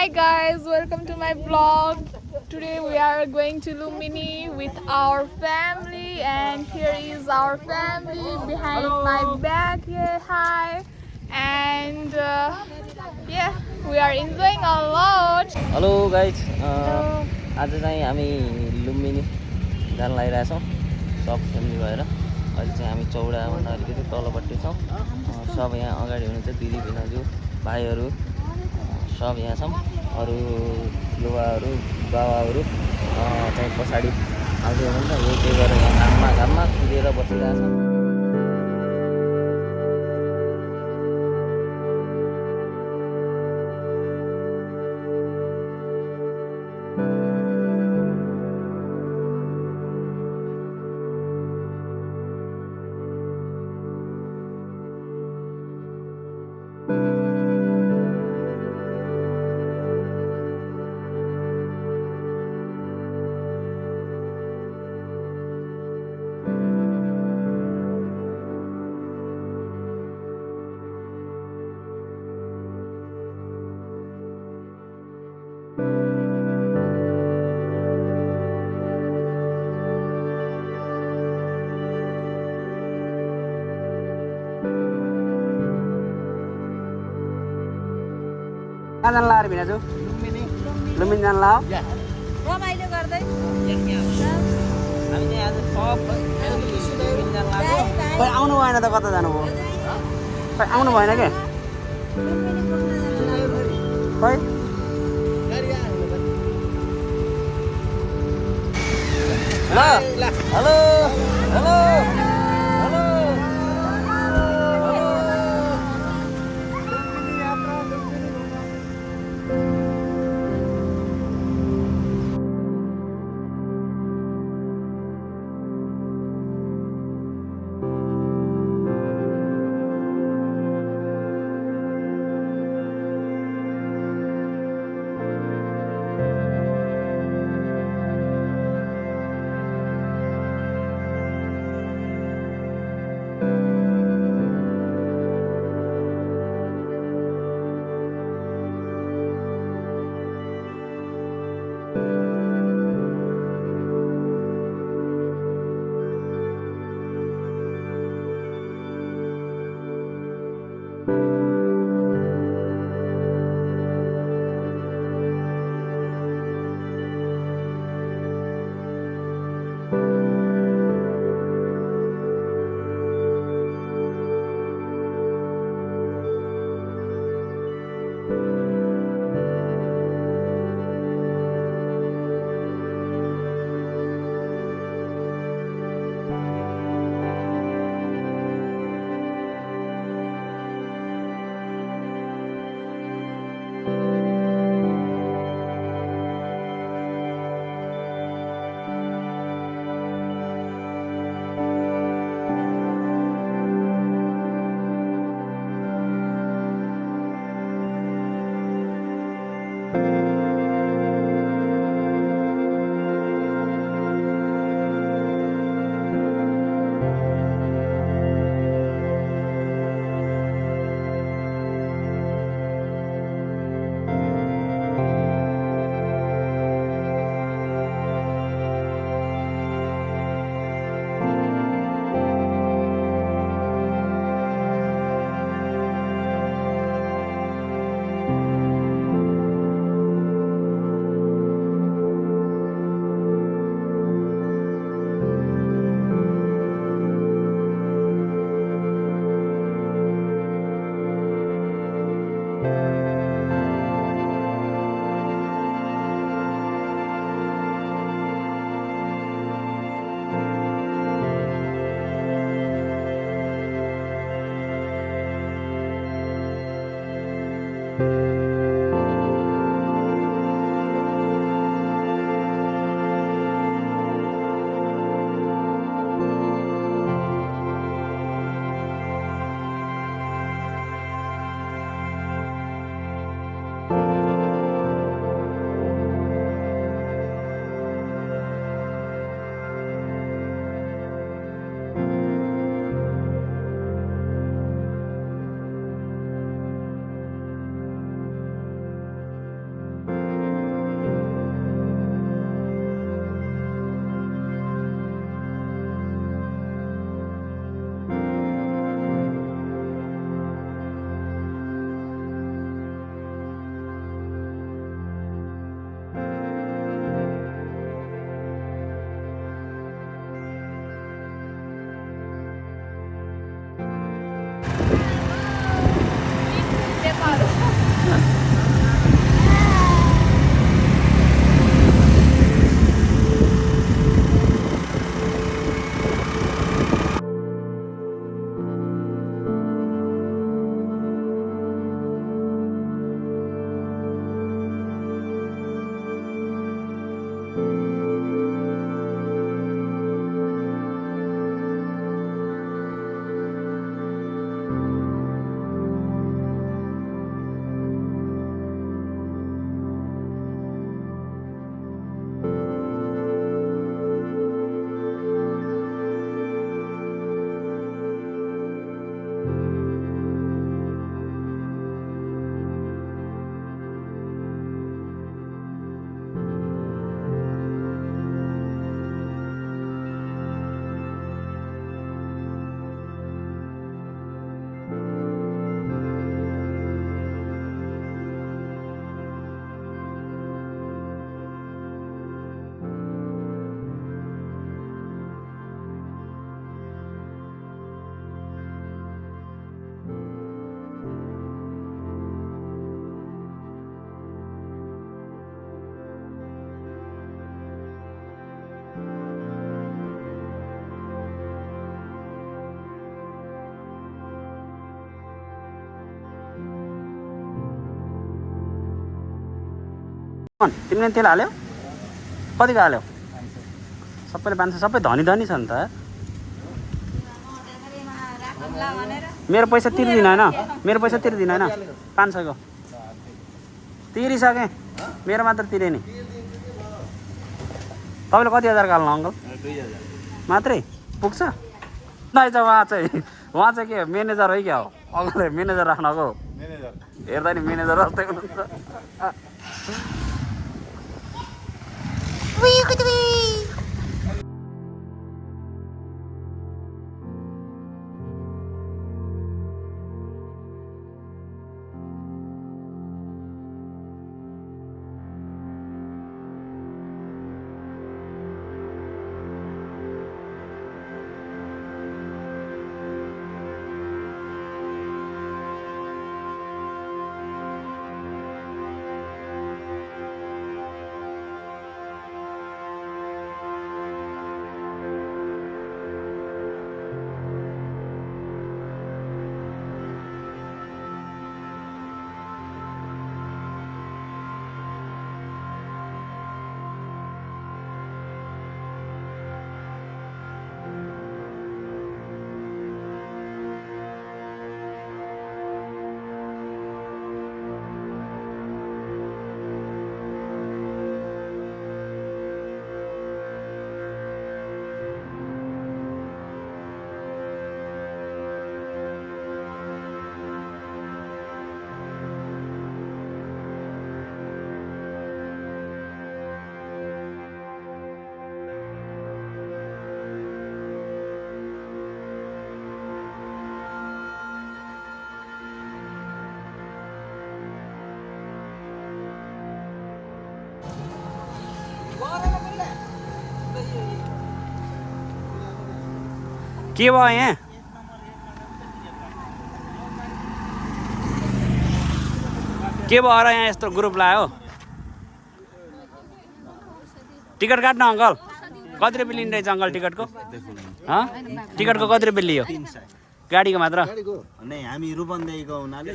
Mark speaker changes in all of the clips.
Speaker 1: Hi guys, welcome to my vlog. Today we are going to Lumbini with our family, and here is our family behind my back here. Hi, and yeah, we are enjoying a lot.
Speaker 2: Hello guys,
Speaker 1: Hello.
Speaker 2: आज चाहिँ हामी लुम्बिनी जान लागिरहेछौँ सब family भएर। अहिले चाहिँ हामी चौडाभन्दा अलिकति तलपट्टि छौँ। सब यहाँ अगाडि हुनुहुन्छ दिदी भिनाजु भाइहरू सब यहाँ छौँ। अरू बुवाहरू बाबाहरू चाहिँ पछाडि आउँदै हुनुहुन्छ। यो के गरेर यहाँ घाममा कुदेर बसिरहेछौँ। कहाँ जान लाग्यो भिनाजु? लुम्बिनी जान लाग्यो?
Speaker 3: रमाइलो गर्दै
Speaker 2: हामी चाहिँ आज सब लुम्बिनी जान लाग्यो।
Speaker 4: खै आउनु भएन त कता जानुभयो? खै आउनु भएन के? खै
Speaker 2: ल हेलो हेलो हेलो
Speaker 4: तिमीले तेल हाल्यौ कतिको हाल्यौ सबैले 500 सबै धनी धनी छ नि त मेरो पैसा तिर्दिन हैन मेरो पैसा तिर्दिन हैन 500 को तिरिसके मेरो मात्र तिरे नि तपाईले कति हजार हाल्नु अङ्कल 2000 मात्रै पुग्छ नाइ चाहिँ उहाँ चाहिँ के म्यानेजर है क्या हो अङ्कलले म्यानेजर राख्नको म्यानेजर हेर्दा नि म्यानेजर जस्तै हुनुहुन्छ के भयो यहाँ के भयो र यहाँ यस्तो ग्रुप लायो टिकट काट्न अङ्कल कति रुपियाँ लिँदै छ अङ्कल टिकटको टिकटको कति रुपियाँ लियो गाडीको मात्र
Speaker 3: हामी रूपन्देहीको हुनाले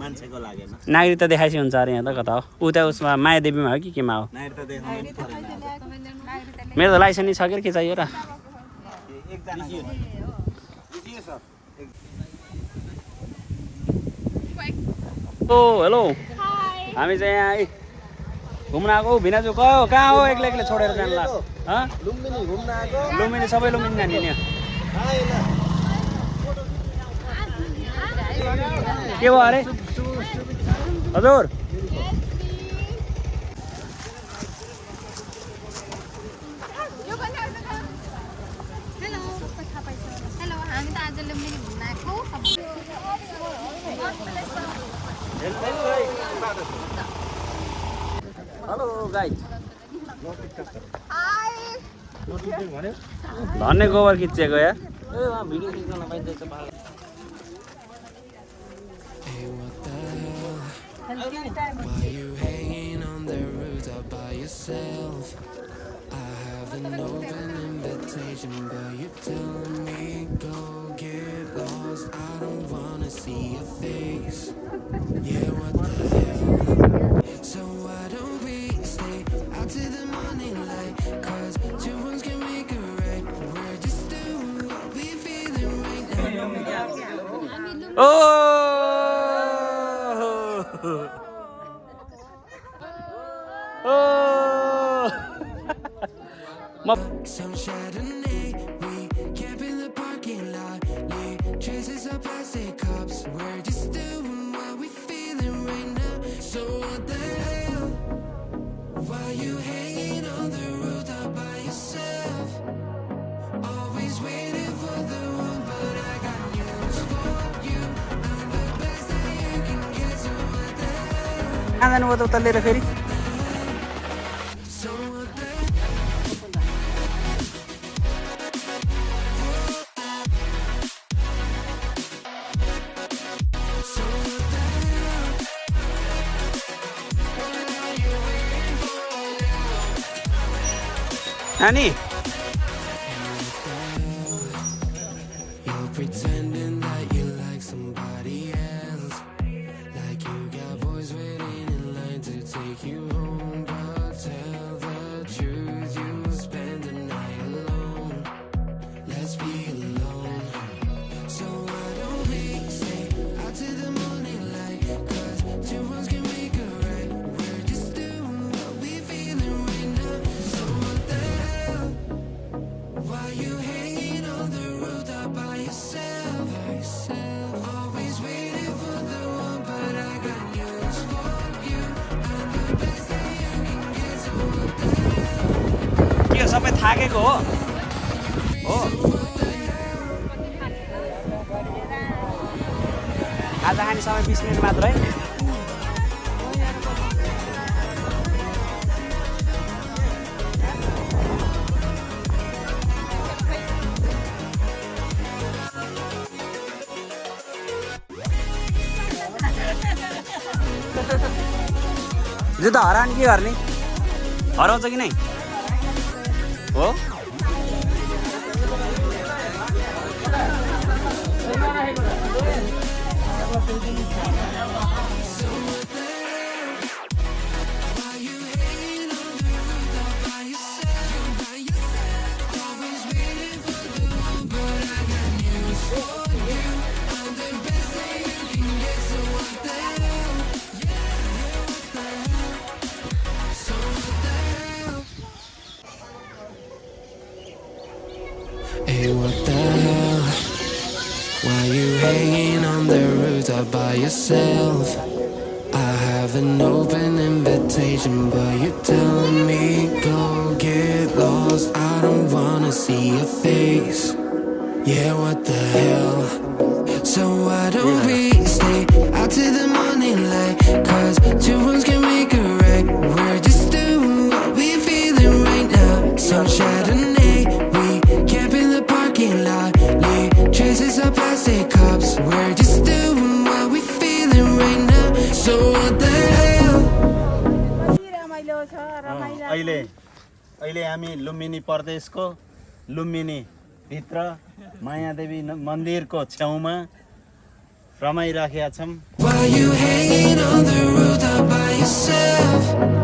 Speaker 3: मान्छेको लागेन
Speaker 4: नागरिकता देखाएपछि हुन्छ अरे यहाँ त कता हो उता उसमा माया देवीमा हो कि केमा हो
Speaker 3: नागरिकता देखाउनु पर्दैन
Speaker 4: मेरो त लाइसेन्स छ के चाहियो र ओ हेलो हामी चाहिँ यहाँ घुम्न आएको भिनाजु कहाँ हो एक्लै एक्लै छोडेर जान्ला
Speaker 3: लुम्बिनी घुम्न आएको
Speaker 4: लुम्बिनी सबै लुम्बिनी जाने नि के भयो अरे हजुर हेलो गाइस धन्य गोबर खिचेको या
Speaker 2: भिडियो खिच्न नपाइँदैछ
Speaker 5: Why you hanging on the rooftop by yourself? I have an open invitation, but you're telling me go get lost. I don't wanna see your face. Yeah, what the hell? So why don't we stay out till the morning light? 'Cause two ones can make it right. We're just doing what we feeling right now.
Speaker 4: Oh!
Speaker 5: Some Chardonnay, we camp in the parking lot. Leave traces of plastic cups. We're just doing what we feeling right now. So what the hell? Why you hanging on the rooftop by yourself? Always waiting for the one, but I got news for you. I'm the best that you can get. So what the hell?
Speaker 4: कहाँ जानुभयो त उता लिएर फेरि
Speaker 5: So what the
Speaker 4: नानी
Speaker 5: You're pretending that you like somebody else, like you got boys waiting in line to take you home.
Speaker 4: थाकेको हो खाजा खाने समय 20 मिनट मात्र है जुत्ता हराउने के गर्ने हराउँछ कि नै हो
Speaker 5: Hey, what the hell? Why you hanging on the rooftop by yourself? I have an open invitation, but you're telling me go get lost. I don't wanna see your face. Yeah, what the hell? So why don't we stay out till the morning light? Cause two wrongs can make a right. We're just doing what we're feeling right now. Some Chardonnay, we camp in the parking lot. Leave traces of plastic cups. We're just doing what we're feeling right now. So what the hell?
Speaker 3: अहिले हामी लुम्बिनी प्रदेशको लुम्बिनी भित्र मायादेवी मन्दिरको छेउमा रमाइराखेका छौं
Speaker 5: Why you hanging on the rooftop by yourself?